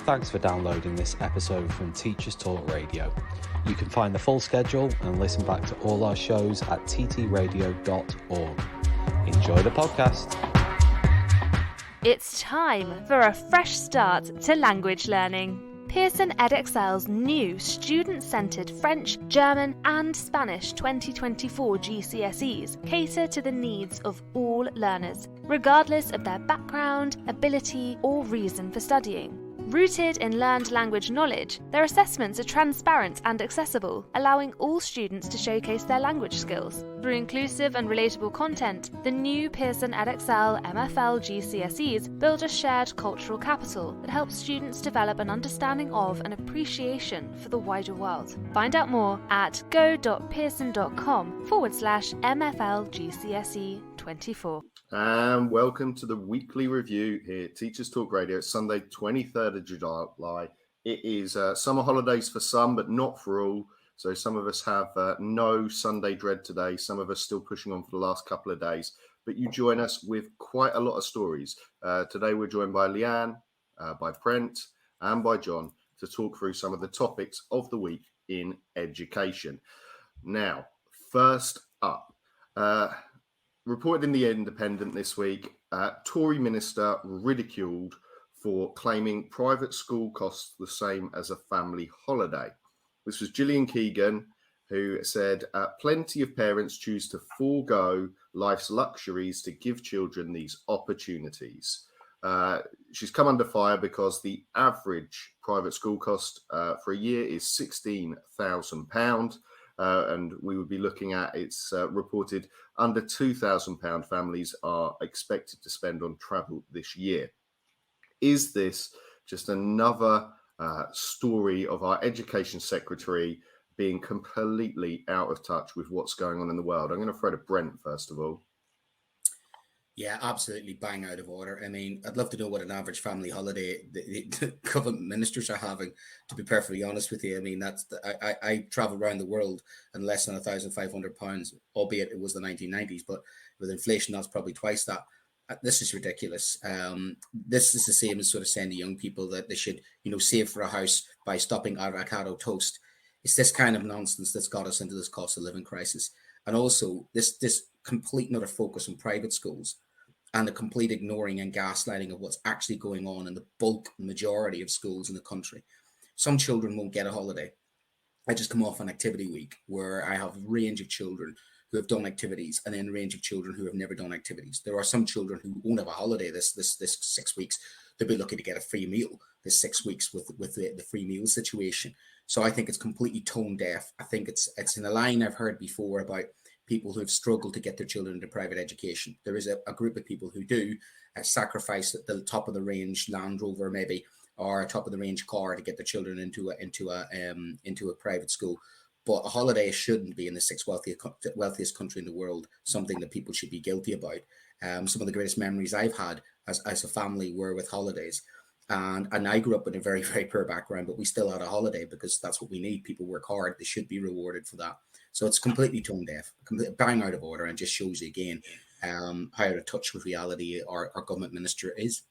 Thanks for downloading this episode from Teachers Talk Radio. You can find the full schedule and listen back to all our shows at ttradio.org. Enjoy the podcast. It's time for a fresh start to language learning. Pearson EdXL's new student-centred French, German and Spanish 2024 GCSEs cater to the needs of all learners, regardless of their background, ability or reason for studying. Rooted in learned language knowledge, their assessments are transparent and accessible, allowing all students to showcase their language skills. Through inclusive and relatable content, the new Pearson EdXL MFL GCSEs build a shared cultural capital that helps students develop an understanding of and appreciation for the wider world. Find out more at go.pearson.com/MFL GCSE 24. And welcome to the weekly review here at Teachers Talk Radio. It's Sunday, 23rd of July. It is summer holidays for some, but not for all. So some of us have no Sunday dread today. Some of us still pushing on for the last couple of days. But you join us with quite a lot of stories. Today we're joined by Lianne, by Brent, and by John to talk through some of the topics of the week in education. Now, first up, reported in The Independent this week, Tory minister ridiculed for claiming private school costs the same as a family holiday. This was Gillian Keegan, who said, plenty of parents choose to forego life's luxuries to give children these opportunities. She's come under fire because the average private school cost for a year is £16,000. And we would be looking at, it's reported under £2,000 families are expected to spend on travel this year. Is this just another story of our education secretary being completely out of touch with what's going on in the world? I'm going to throw to Brent first of all. Yeah, absolutely bang out of order. I mean, I'd love to know what an average family holiday the government ministers are having, to be perfectly honest with you. I mean, I travel around the world and less than £1,500, albeit it was the 1990s, but with inflation, that's probably twice that. This is ridiculous. This is the same as sort of saying to young people that they should, save for a house by stopping avocado toast. It's this kind of nonsense that's got us into this cost of living crisis. And also this complete and utter focus on private schools and the complete ignoring and gaslighting of what's actually going on in the bulk majority of schools in the country. Some children won't get a holiday. I just come off an activity week where I have a range of children who have done activities and then a range of children who have never done activities. There are some children who won't have a holiday this 6 weeks. They'll be lucky to get a free meal this 6 weeks with the free meal situation. So I think it's completely tone deaf. I think it's in a line I've heard before about people who have struggled to get their children into private education. There is a group of people who do sacrifice the top of the range Land Rover maybe, or a top of the range car to get their children into a private school. But a holiday shouldn't be in the sixth wealthiest country in the world something that people should be guilty about. Some of the greatest memories I've had as a family were with holidays. And I grew up in a very, very poor background, but we still had a holiday because that's what we need. People work hard. They should be rewarded for that. So it's completely tone deaf, bang out of order, and just shows you again how out of touch with reality our government minister is.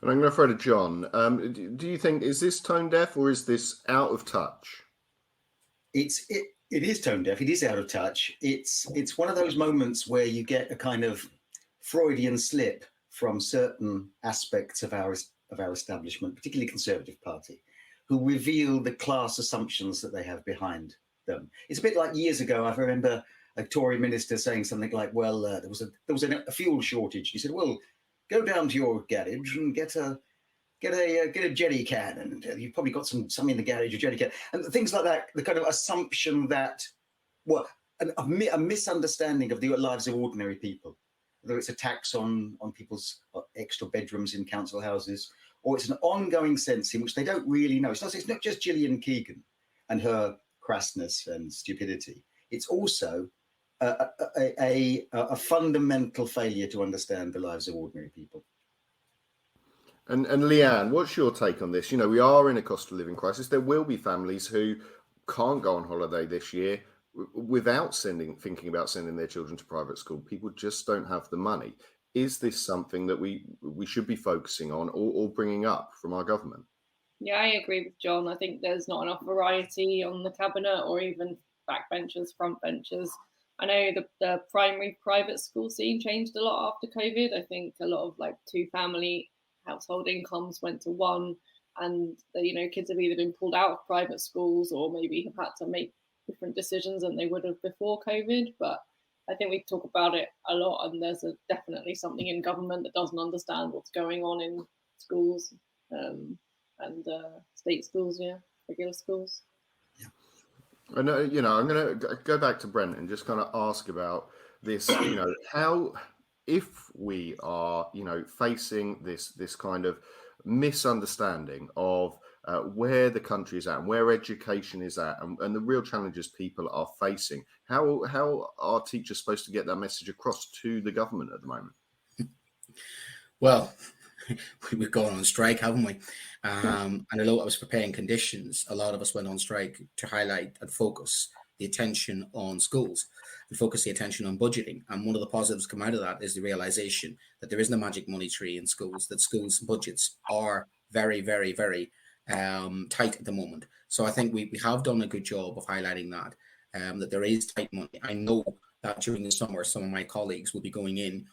And I'm going to throw to John. Do you think, is this tone deaf or is this out of touch? It is tone deaf. It is out of touch. It's one of those moments where you get a kind of Freudian slip from certain aspects of our establishment, particularly Conservative Party, who reveal the class assumptions that they have behind them. It's a bit like years ago. I remember a Tory minister saying something like, "Well, there was a fuel shortage." He said, "Well, go down to your garage and get a jerry can, and you've probably got some in the garage, a jerry can," and things like that. The kind of assumption that, a misunderstanding of the lives of ordinary people. Whether it's a tax on people's extra bedrooms in council houses, or it's an ongoing sense in which they don't really know. It's not just Gillian Keegan and her crassness and stupidity. It's also a fundamental failure to understand the lives of ordinary people. And Lianne, what's your take on this? We are in a cost of living crisis. There will be families who can't go on holiday this year without thinking about sending their children to private school. People just don't have the money. Is this something that we should be focusing on or bringing up from our government? Yeah, I agree with John. I think there's not enough variety on the cabinet or even backbenchers, frontbenchers. I know the primary private school scene changed a lot after COVID. I think a lot of like two family household incomes went to one, and kids have either been pulled out of private schools or maybe have had to make different decisions than they would have before COVID. But I think we talk about it a lot, and there's definitely something in government that doesn't understand what's going on in schools. And state schools, regular schools. And I'm going to go back to Brent and just kind of ask about this. How, if we are, facing this kind of misunderstanding of where the country is at and where education is at, and the real challenges people are facing, how are teachers supposed to get that message across to the government at the moment? Well, we've gone on strike, haven't we? And although I was preparing conditions, a lot of us went on strike to highlight and focus the attention on schools and focus the attention on budgeting. And one of the positives come out of that is the realization that there isn't a magic money tree in schools, that schools' budgets are very, very, very tight at the moment. So I think we have done a good job of highlighting that, that there is tight money. I know that during the summer, some of my colleagues will be going in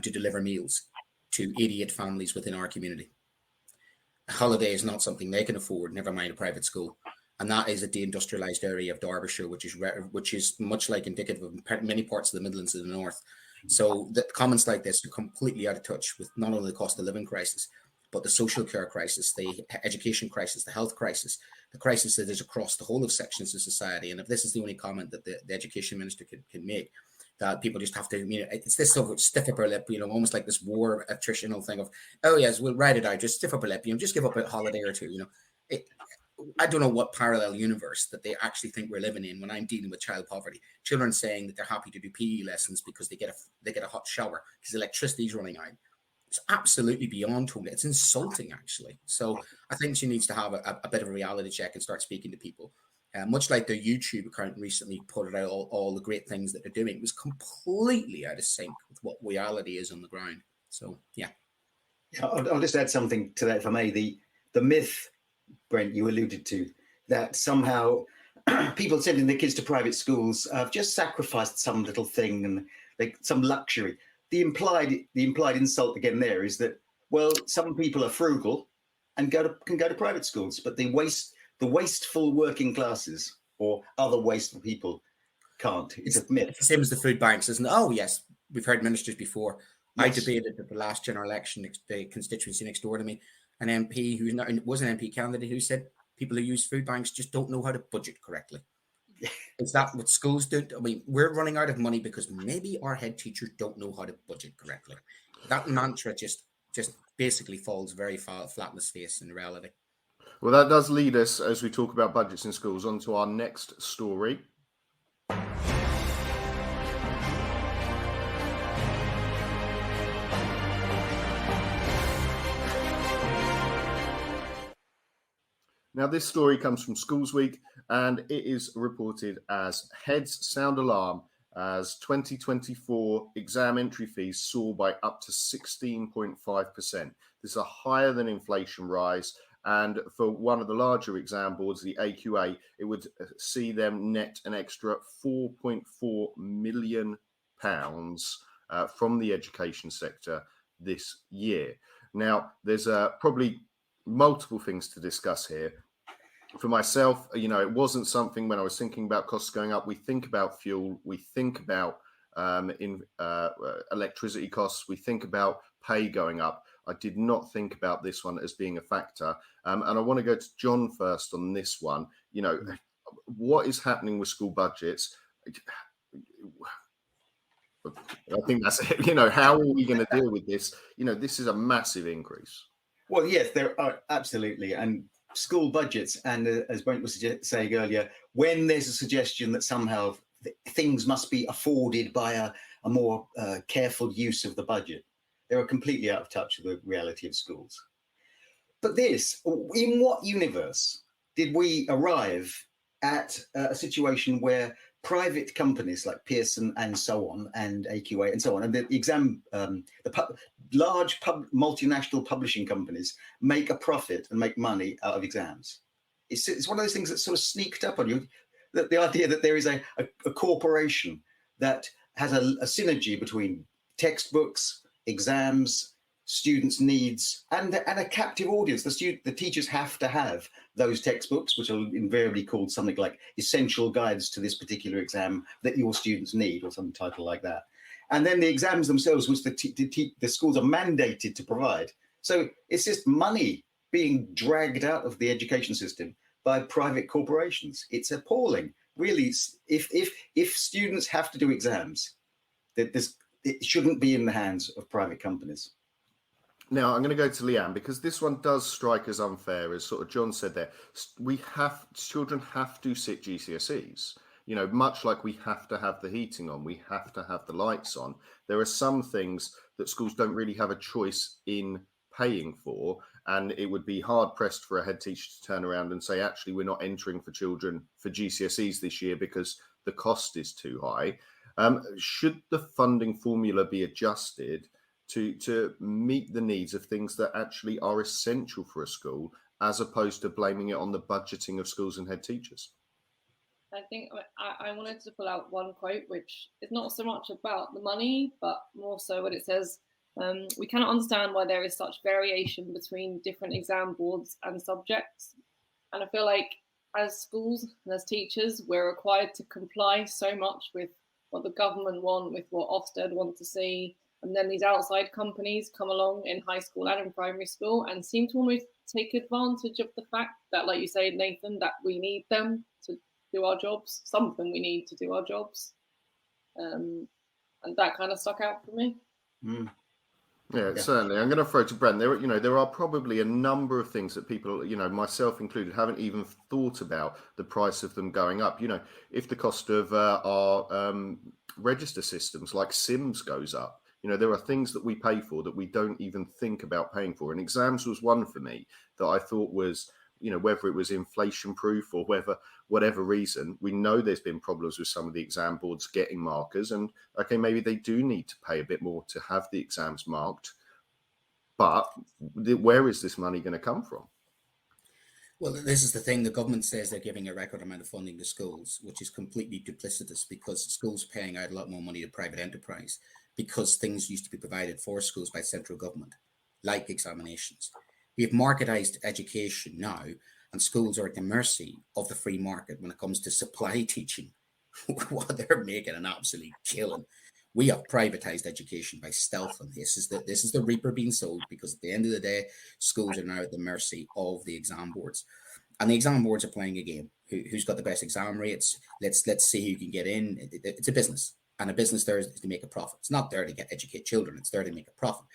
to deliver meals to 88 families within our community. A holiday is not something they can afford, never mind a private school. And that is a deindustrialized area of Derbyshire, which is much like indicative of many parts of the Midlands in the north. So the comments like this are completely out of touch with not only the cost of living crisis, but the social care crisis, the education crisis, the health crisis, the crisis that is across the whole of sections of society. And if this is the only comment that the education minister can make, that people just have to, it's this sort of stiff upper lip, almost like this war attritional thing of, oh yes, we'll ride it out, just stiff upper lip, just give up a holiday or two, I don't know what parallel universe that they actually think we're living in when I'm dealing with child poverty. Children saying that they're happy to do PE lessons because they get a hot shower because electricity's running out. It's absolutely beyond totally. It's insulting, actually. So I think she needs to have a bit of a reality check and start speaking to people. Much like their YouTube account recently put out all the great things that they're doing, it was completely out of sync with what reality is on the ground. So, yeah. I'll just add something to that, if I may. The myth, Brent, you alluded to, that somehow people sending their kids to private schools have just sacrificed some little thing and some luxury. The implied insult again there is that, well, some people are frugal and can go to private schools, but the wasteful working classes or other wasteful people can't. It's a myth. It's the same as the food banks, isn't it? Oh, yes. We've heard ministers before. Yes. I debated at the last general election, the constituency next door to me, an MP who was an MP candidate who said people who use food banks just don't know how to budget correctly. Is that what schools do? I mean, we're running out of money because maybe our head teachers don't know how to budget correctly. That mantra just basically falls very flat in its face in reality. Well, that does lead us, as we talk about budgets in schools, on to our next story. Now, this story comes from Schools Week, and it is reported as Heads Sound Alarm as 2024 exam entry fees soar by up to 16.5%. This is a higher than inflation rise. And for one of the larger exam boards, the AQA, it would see them net an extra £4.4 million from the education sector this year. Now, there's probably multiple things to discuss here. For myself, it wasn't something when I was thinking about costs going up. We think about fuel, we think about electricity costs, we think about pay going up. I did not think about this one as being a factor. And I want to go to John first on this one. What is happening with school budgets? I think that's it. How are we going to deal with this? This is a massive increase. Well, yes, there are absolutely. And school budgets, and as Brent was saying earlier, when there's a suggestion that somehow things must be afforded by a more careful use of the budget, they were completely out of touch with the reality of schools. But in what universe did we arrive at a situation where private companies like Pearson and so on, and AQA and so on, and the exam, large multinational publishing companies make a profit and make money out of exams. It's one of those things that's sort of sneaked up on you. That the idea that there is a corporation that has a synergy between textbooks, exams, students' needs, and a captive audience. The teachers have to have those textbooks, which are invariably called something like essential guides to this particular exam that your students need, or some title like that. And then the exams themselves, which the schools are mandated to provide. So it's just money being dragged out of the education system by private corporations. It's appalling, really. If students have to do exams, it shouldn't be in the hands of private companies. Now, I'm going to go to Lianne, because this one does strike as unfair, as sort of John said there. Children have to sit GCSEs, you know, much like we have to have the heating on, we have to have the lights on. There are some things that schools don't really have a choice in paying for, and it would be hard pressed for a head teacher to turn around and say, actually, we're not entering for children for GCSEs this year because the cost is too high. Should the funding formula be adjusted to meet the needs of things that actually are essential for a school, as opposed to blaming it on the budgeting of schools and head teachers? I think I wanted to pull out one quote, which is not so much about the money, but more so what it says. We cannot understand why there is such variation between different exam boards and subjects. And I feel like as schools and as teachers, we're required to comply so much with what the government want, with what Ofsted want to see. And then these outside companies come along in high school and in primary school and seem to almost take advantage of the fact that, like you say, Nathan, that we need them to do our jobs. Some of them we need to do our jobs. And that kind of stuck out for me. Mm. Yeah, certainly. I'm going to throw to Brent. There are probably a number of things that people, myself included, haven't even thought about the price of them going up. If the cost of our register systems like SIMS goes up, there are things that we pay for that we don't even think about paying for. And exams was one for me that I thought was, whether it was inflation proof or whatever reason, we know there's been problems with some of the exam boards getting markers, and okay, maybe they do need to pay a bit more to have the exams marked. But where is this money going to come from? Well, this is the thing. The government says they're giving a record amount of funding to schools, which is completely duplicitous, because schools are paying out a lot more money to private enterprise because things used to be provided for schools by central government, like examinations. We have marketized education now, and schools are at the mercy of the free market when it comes to supply teaching, while they're making an absolute killing. We have privatized education by stealth, and this is the reaper being sold, because at the end of the day, schools are now at the mercy of the exam boards, and the exam boards are playing a game. Who's got the best exam rates? Let's see who can get in. It's a business, and a business there is to make a profit. It's not there to educate children. It's there to make a profit.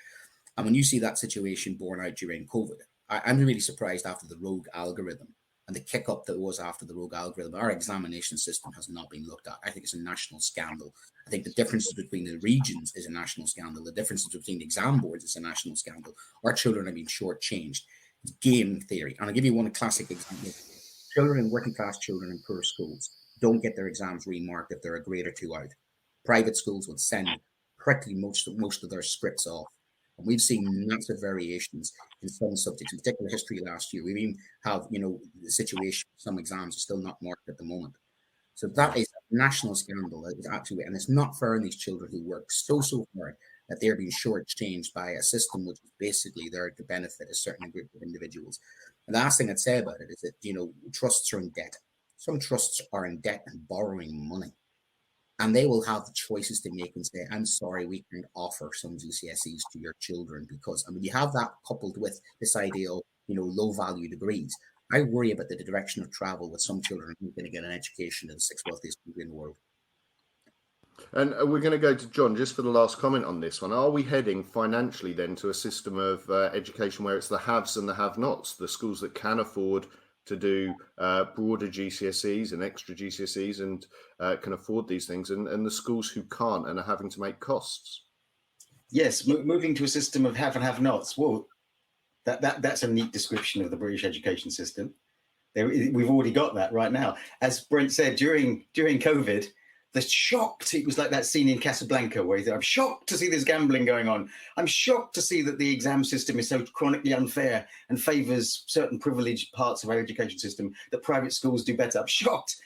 And when you see that situation borne out during COVID, I'm really surprised after the rogue algorithm and the kick up that was after the rogue algorithm. Our examination system has not been looked at. I think it's a national scandal. I think the differences between the regions is a national scandal. The differences between the exam boards is a national scandal. Our children are being shortchanged. It's game theory. And I'll give you one classic example. Children, working class children in poor schools, don't get their exams remarked if they're a grade or two out. Private schools would send practically most of their scripts off. And we've seen massive variations in some subjects, in particular history last year. We even have, the situation, some exams are still not marked at the moment. So that is a national scandal. That is absolutely, and it's not fair on these children who work so hard that they're being shortchanged by a system which is basically there to benefit a certain group of individuals. And the last thing I'd say about it is that, trusts are in debt. Some trusts are in debt and borrowing money. And they will have choices to make and say, I'm sorry, we can offer some GCSEs to your children, because, you have that coupled with this idea of, low value degrees. I worry about the direction of travel with some children who are going to get an education in the sixth wealthiest country in the world. And we're going to go to John just for the last comment on this one. Are we heading financially then to a system of education where it's the haves and the have-nots, the schools that can afford to do broader GCSEs and extra GCSEs and can afford these things, and the schools who can't and are having to make costs? Yes, moving to a system of have and have-nots. Well, that's a neat description of the British education system. We've already got that right now. As Brent said, during COVID, it was like that scene in Casablanca where he said, I'm shocked to see this gambling going on. I'm shocked to see that the exam system is so chronically unfair and favours certain privileged parts of our education system, that private schools do better. I'm shocked.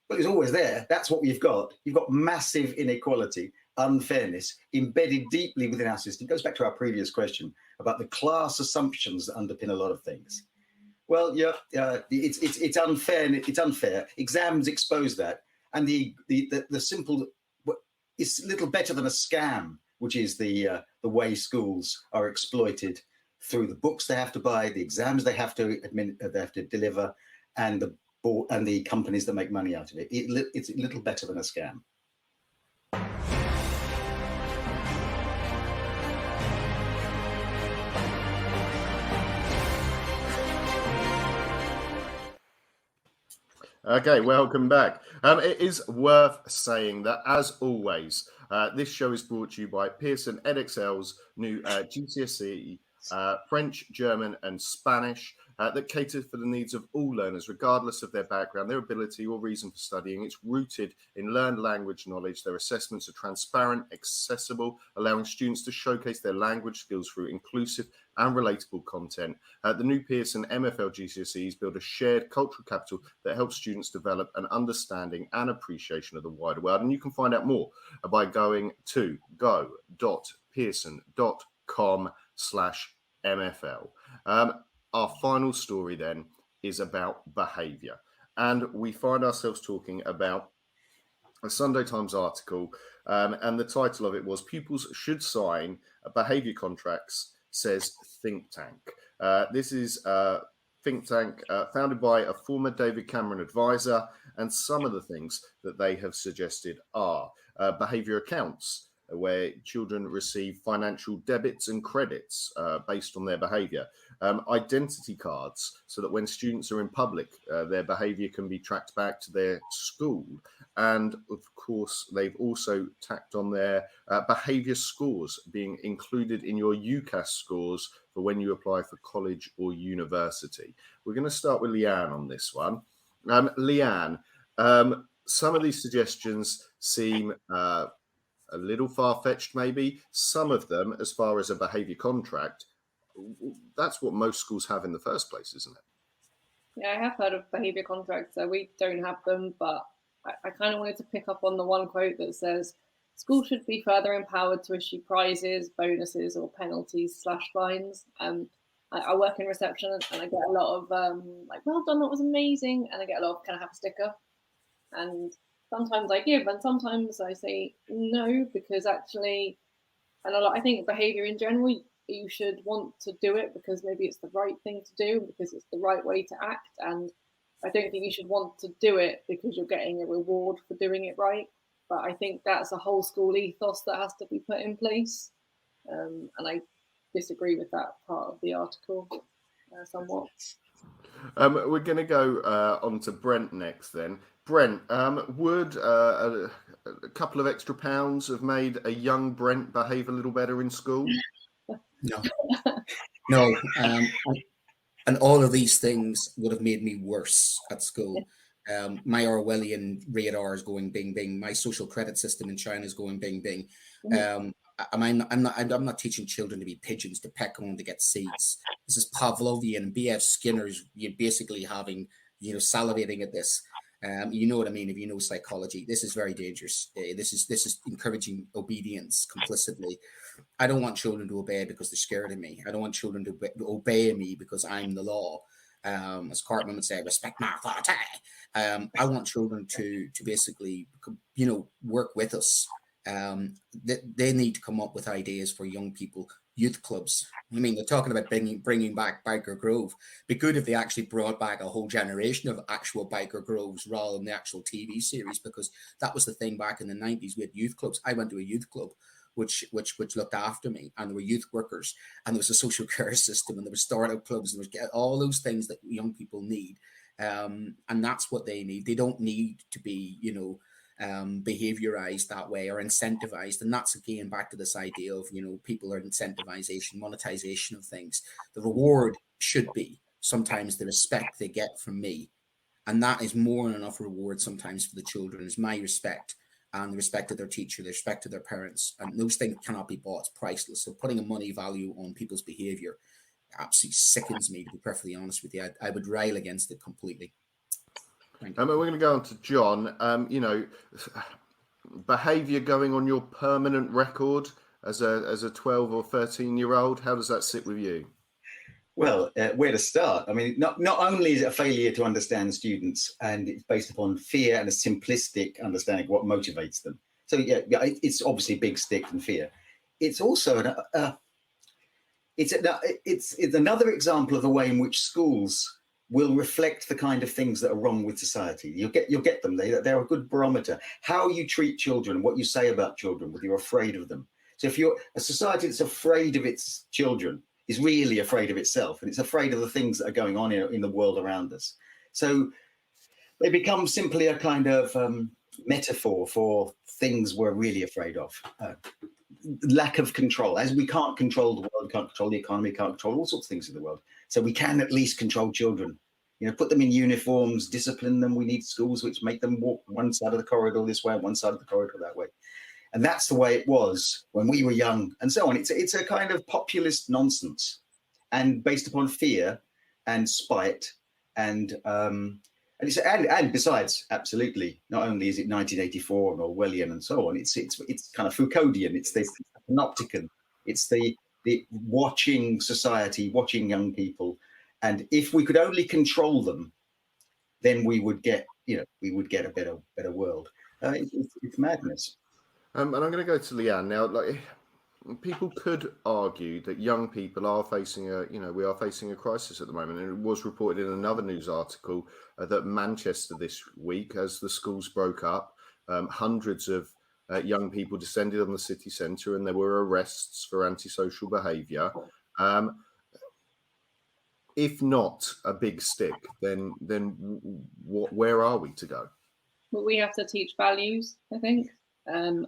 But it's always there. That's what we've got. You've got massive inequality, unfairness embedded deeply within our system. It goes back to our previous question about the class assumptions that underpin a lot of things. Well, yeah, it's unfair. It's unfair. Exams expose that. And the simple, it's little better than a scam, which is the way schools are exploited through the books they have to buy, the exams they have to deliver, and the companies that make money out of it. It's a little better than a scam. Okay, welcome back. It is worth saying that, as always, this show is brought to you by Pearson EdXL's new GCSE French, German and Spanish that caters for the needs of all learners, regardless of their background, their ability or reason for studying. It's rooted in learned language knowledge. Their assessments are transparent, accessible, allowing students to showcase their language skills through inclusive and relatable content. The new Pearson MFL GCSEs build a shared cultural capital that helps students develop an understanding and appreciation of the wider world. And you can find out more by going to go.pearson.com/MFL. Our final story then is about behaviour. And we find ourselves talking about a Sunday Times article, and the title of it was "Pupils Should Sign Behaviour Contracts, Says Think Tank." This is a think tank founded by a former David Cameron advisor, and some of the things that they have suggested are behaviour accounts, where children receive financial debits and credits based on their behaviour. Identity cards, so that when students are in public, their behaviour can be tracked back to their school. And of course, they've also tacked on their behaviour scores being included in your UCAS scores for when you apply for college or university. We're going to start with Lianne on this one. Lianne, some of these suggestions seem a little far-fetched, maybe. Some of them, as far as a behaviour contract, that's what most schools have in the first place, isn't it? Yeah, I have heard of behaviour contracts. So we don't have them, but I kind of wanted to pick up on the one quote that says, schools should be further empowered to issue prizes, bonuses or penalties / fines. I work in reception and I get a lot of like, well done, that was amazing. And I get a lot of, can I have a sticker? And sometimes I give, and sometimes I say no, because actually, and I think behaviour in general, you should want to do it because maybe it's the right thing to do, because it's the right way to act. And I don't think you should want to do it because you're getting a reward for doing it right. But I think that's a whole school ethos that has to be put in place. And I disagree with that part of the article somewhat. We're going to go on to Brent next then. Brent, would a couple of extra pounds have made a young Brent behave a little better in school? No. And all of these things would have made me worse at school. My Orwellian radar is going bing bing. My social credit system in China is going bing bing. I'm not teaching children to be pigeons to peck on to get seeds. This is Pavlovian. B.F. Skinner's. You're basically having, salivating at this. You know what I mean? If you know psychology, this is very dangerous. This is encouraging obedience complicitly. I don't want children to obey because they're scared of me. I don't want children to obey me because I'm the law. As Cartman would say, respect my authority. I want children to basically, work with us. They need to come up with ideas for young people. Youth clubs. I mean, they're talking about bringing back Biker Grove. It'd be good if they actually brought back a whole generation of actual Biker Groves rather than the actual TV series, because that was the thing back in the 90s with youth clubs. I went to a youth club which looked after me, and there were youth workers, and there was a social care system, and there were startup clubs, and there was all those things that young people need, and that's what they need. They don't need to be, behaviorized that way or incentivized. And that's again back to this idea of, people are incentivization, monetization of things. The reward should be sometimes the respect they get from me And that is more than enough reward sometimes for the children, is my respect and the respect of their teacher, the respect of their parents. And those things cannot be bought. It's priceless. So putting a money value on people's behaviour absolutely sickens me, to be perfectly honest with you. I would rail against it completely. We're going to go on to John. Behaviour going on your permanent record as a 12 or 13-year-old, how does that sit with you? Well, where to start? I mean, not only is it a failure to understand students, and it's based upon fear and a simplistic understanding of what motivates them. So yeah, it's obviously big stick and fear. It's also it's another example of the way in which schools will reflect the kind of things that are wrong with society. You'll get them. They're a good barometer. How you treat children, what you say about children, whether you're afraid of them. So if you're a society that's afraid of its children, is really afraid of itself, and it's afraid of the things that are going on in the world around us. So they become simply a kind of metaphor for things we're really afraid of. Lack of control. As we can't control the world, can't control the economy, can't control all sorts of things in the world. So we can at least control children. Put them in uniforms, discipline them. We need schools which make them walk one side of the corridor this way, one side of the corridor that way. And that's the way it was when we were young, and so on. It's a kind of populist nonsense, and based upon fear and spite, and besides, absolutely, not only is it 1984 and Orwellian and so on. It's kind of Foucauldian. It's the panopticon. It's the watching society, watching young people, and if we could only control them, then we would get a better world. It's madness. And I'm going to go to Lianne now. Like, people could argue that young people are facing we are facing a crisis at the moment. And it was reported in another news article that Manchester this week, as the schools broke up, hundreds of young people descended on the city centre, and there were arrests for antisocial behaviour. If not a big stick, then where are we to go? Well, we have to teach values, I think. And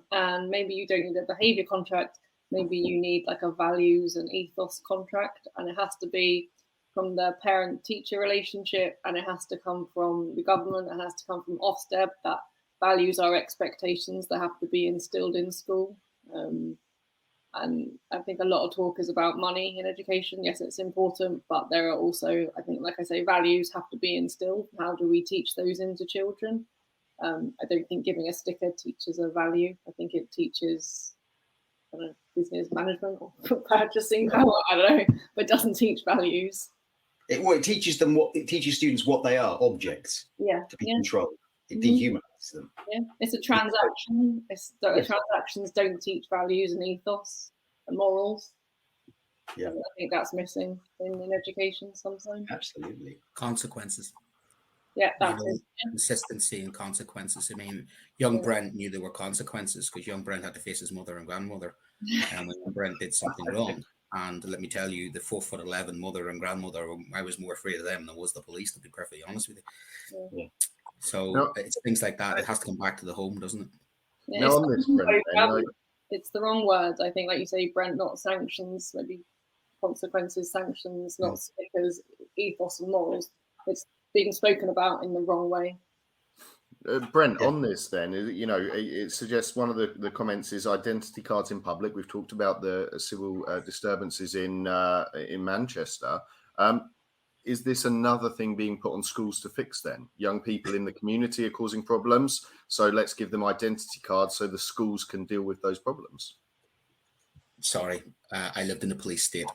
maybe you don't need a behaviour contract. Maybe you need like a values and ethos contract, and it has to be from the parent-teacher relationship, and it has to come from the government, and it has to come from Ofsted, that values are expectations that have to be instilled in school. And I think a lot of talk is about money in education. Yes, it's important, but there are also, I think, like I say, values have to be instilled. How do we teach those into children? I don't think giving a sticker teaches a value. I think it teaches business management or purchasing power. I don't know, but it doesn't teach values. It teaches them it teaches students what they are, objects. Yeah, to be controlled. It dehumanizes them. Yeah, it's a transaction. Transactions don't teach values and ethos and morals. Yeah, and I think that's missing in education sometimes. Absolutely. Consequences. Yeah, that's it. Consistency and consequences. I mean, young Brent knew there were consequences, because young Brent had to face his mother and grandmother. And when Brent did something wrong, and let me tell you, the 4'11" mother and grandmother, I was more afraid of them than was the police, to be perfectly honest with you. Yeah. So it's things like that. It has to come back to the home, doesn't it? Yeah, it's the wrong words. I think, like you say, Brent, not sanctions, maybe consequences, sanctions, not stickers, ethos and morals. It's being spoken about in the wrong way. Brent, on this then, it suggests one of the comments is identity cards in public. We've talked about the civil disturbances in Manchester. Is this another thing being put on schools to fix then? Young people in the community are causing problems, so let's give them identity cards so the schools can deal with those problems. Sorry, I lived in a police state,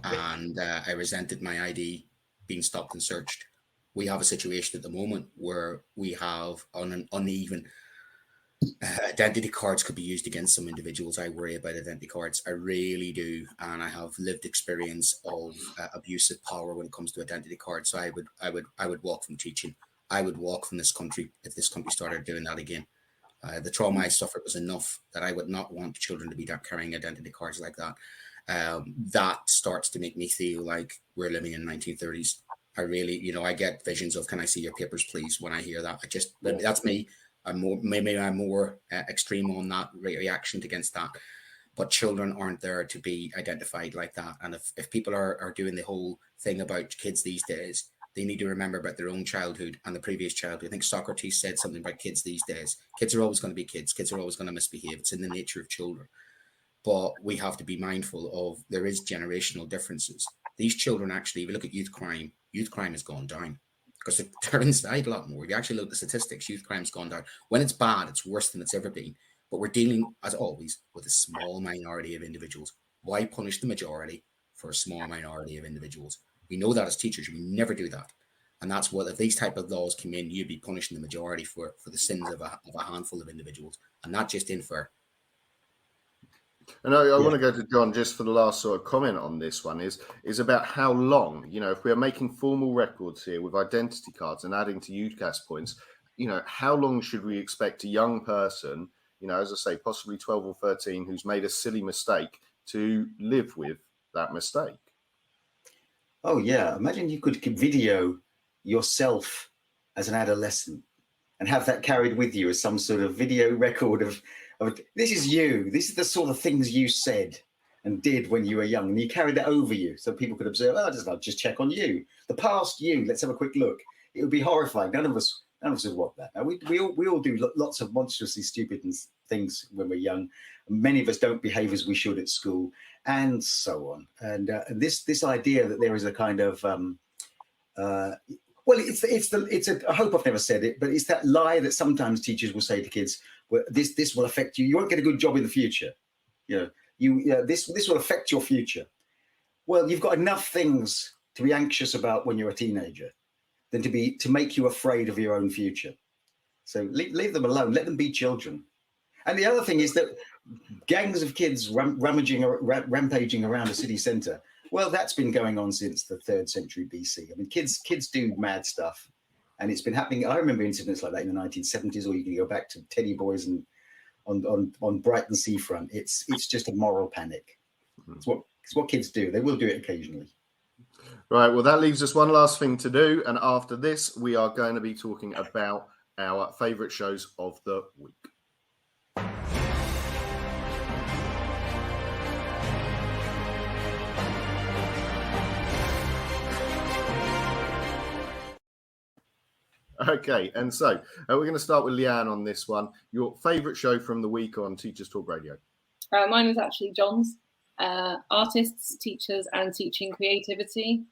and I resented my ID being stopped and searched. We have a situation at the moment where we have an uneven identity cards could be used against some individuals. I worry about identity cards. I really do. And I have lived experience of abuse of power when it comes to identity cards. So I would walk from teaching. I would walk from this country if this country started doing that again. The trauma I suffered was enough that I would not want children to be carrying identity cards like that. That starts to make me feel like we're living in 1930s. I really, I get visions of, can I see your papers, please? When I hear that, that's me. I'm more extreme on that reaction against that. But children aren't there to be identified like that. And if people are doing the whole thing about kids these days, They need to remember about their own childhood and the previous childhood. I think Socrates said something about kids these days. Kids are always going to be kids. Kids are always going to misbehave. It's in the nature of children. But we have to be mindful of there is generational differences. These children actually, if you look at youth crime has gone down because they're inside a lot more. If you actually look at the statistics, youth crime's gone down. When it's bad, it's worse than it's ever been. But we're dealing, as always, with a small minority of individuals. Why punish the majority for a small minority of individuals? We know that as teachers, we never do that. And that's what, if these type of laws came in, you'd be punishing the majority for the sins of a handful of individuals. And that just ain't fair. And I want to go to John just for the last sort of comment on this one is about how long, if we are making formal records here with identity cards and adding to UCAS points, how long should we expect a young person, as I say, possibly 12 or 13, who's made a silly mistake to live with that mistake? Oh, yeah. Imagine you could video yourself as an adolescent and have that carried with you as some sort of video record of this is you. This is the sort of things you said and did when you were young. And you carried that over you so people could observe, I'll just check on you. The past you, let's have a quick look. It would be horrifying. None of us would want that. Now, we all do lots of monstrously stupid things when we're young. Many of us don't behave as we should at school, and so on. And this idea that there is a kind of I hope I've never said it, but it's that lie that sometimes teachers will say to kids, well, this will affect you. You won't get a good job in the future. This will affect your future. Well, you've got enough things to be anxious about when you're a teenager than to make you afraid of your own future. So leave them alone. Let them be children. And the other thing is that gangs of kids rampaging around a city centre. Well, that's been going on since the 3rd century BC. I mean, kids do mad stuff, and it's been happening. I remember incidents like that in the 1970s, or you can go back to Teddy Boys and on Brighton seafront. It's just a moral panic. It's what kids do. They will do it occasionally. Right. Well, that leaves us one last thing to do, and after this, we are going to be talking about our favourite shows of the week. Okay, and so we're going to start with Lianne on this one. Your favourite show from the week on Teachers Talk Radio? Mine was actually John's. Artists, Teachers and Teaching Creativity.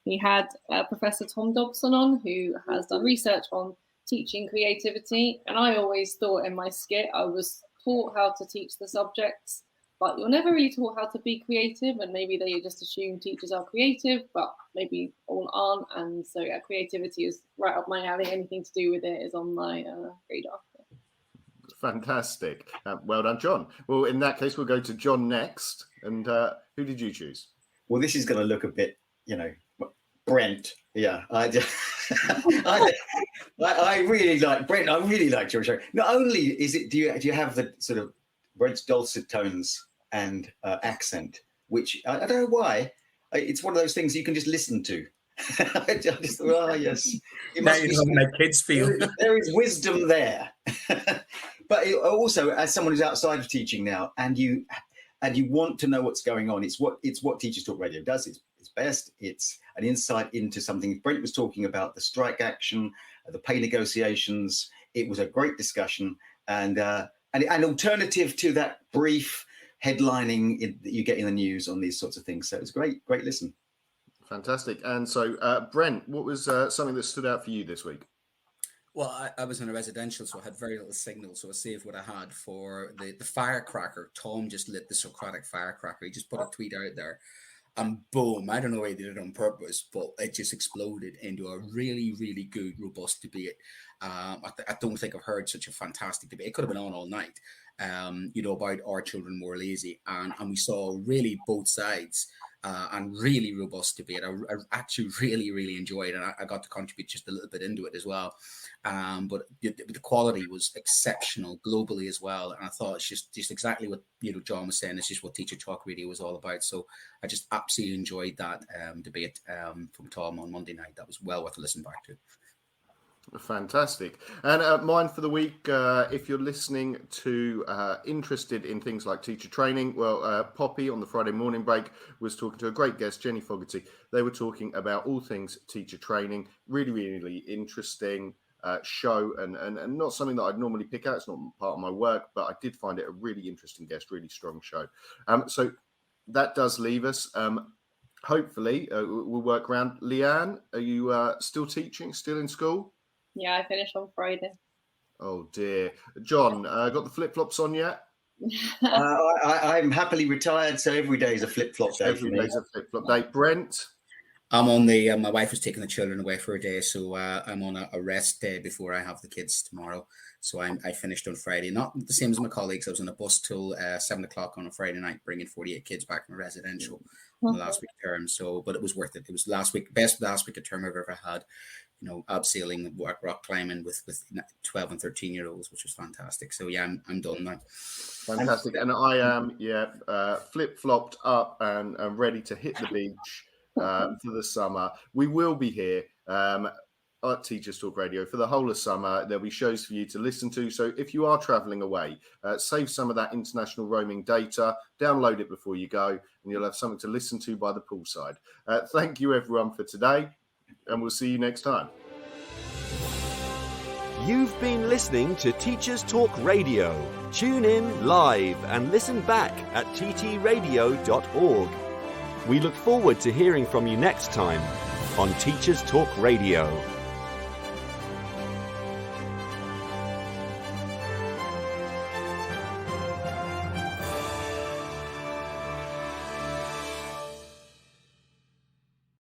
We had Professor Tom Dobson on, who has done research on teaching creativity. And I always thought in my skit I was taught how to teach the subjects, but you're never really taught how to be creative, and maybe they just assume teachers are creative, but maybe all aren't. And so creativity is right up my alley. Anything to do with it is on my radar. Fantastic. Well done, John. Well, in that case, we'll go to John next. And who did you choose? Well, this is going to look a bit, Brent. Yeah, I really like Brent. I really liked your show. Not only is it, do you have the sort of Brent's dulcet tones and accent, which I don't know why. It's one of those things you can just listen to. I just thought, yes, it must be how kids feel. There is wisdom there. But also, as someone who's outside of teaching now, and you want to know what's going on, it's what Teachers Talk Radio does. It's best. It's an insight into something. Brent was talking about the strike action, the pay negotiations. It was a great discussion, and an alternative to that brief headlining that you get in the news on these sorts of things. So it was great listen. Fantastic. And so, Brent, what was something that stood out for you this week? Well, I was in a residential, so I had very little signal. So I saved what I had for the firecracker. Tom just lit the Socratic firecracker. He just put a tweet out there, and boom! I don't know why he did it on purpose, but it just exploded into a really, really good, robust debate. I don't think I've heard such a fantastic debate. It could have been on all night, about our children more lazy, and we saw really both sides. And really robust debate. I actually really, really enjoyed it, and I got to contribute just a little bit into it as well. But the quality was exceptional globally as well, and I thought it's just exactly what John was saying. It's just what Teacher Talk Radio was all about. So I just absolutely enjoyed that debate from Tom on Monday night. That was well worth a listen back to. Fantastic. And mine for the week, if you're listening to interested in things like teacher training, well, Poppy on the Friday morning break was talking to a great guest, Jenny Fogarty. They were talking about all things teacher training. Really, really interesting show, and not something that I'd normally pick out. It's not part of my work, but I did find it a really interesting guest, really strong show. So that does leave us. Hopefully, we'll work around. Lianne, are you still teaching, still in school? Yeah, I finished on Friday. Oh dear. John, got the flip-flops on yet? I'm happily retired, so every day is a flip-flop day. Every day's a flip-flop day. Brent? I'm on the, my wife was taking the children away for a day, so I'm on a rest day before I have the kids tomorrow. So I finished on Friday, not the same as my colleagues. I was on a bus till 7 o'clock on a Friday night, bringing 48 kids back from residential in the last week of term. So, but it was worth it. It was best last week of term I've ever had. You know, abseiling, rock climbing with 12 and 13-year-olds, which was fantastic. So yeah, I'm done now. Fantastic. And I am, flip-flopped up and ready to hit the beach for the summer. We will be here at Teachers Talk Radio for the whole of summer. There'll be shows for you to listen to. So if you are travelling away, save some of that international roaming data, download it before you go, and you'll have something to listen to by the poolside. Thank you, everyone, for today, and we'll see you next time. You've been listening to Teachers Talk Radio. Tune in live and listen back at ttradio.org. We look forward to hearing from you next time on Teachers Talk Radio.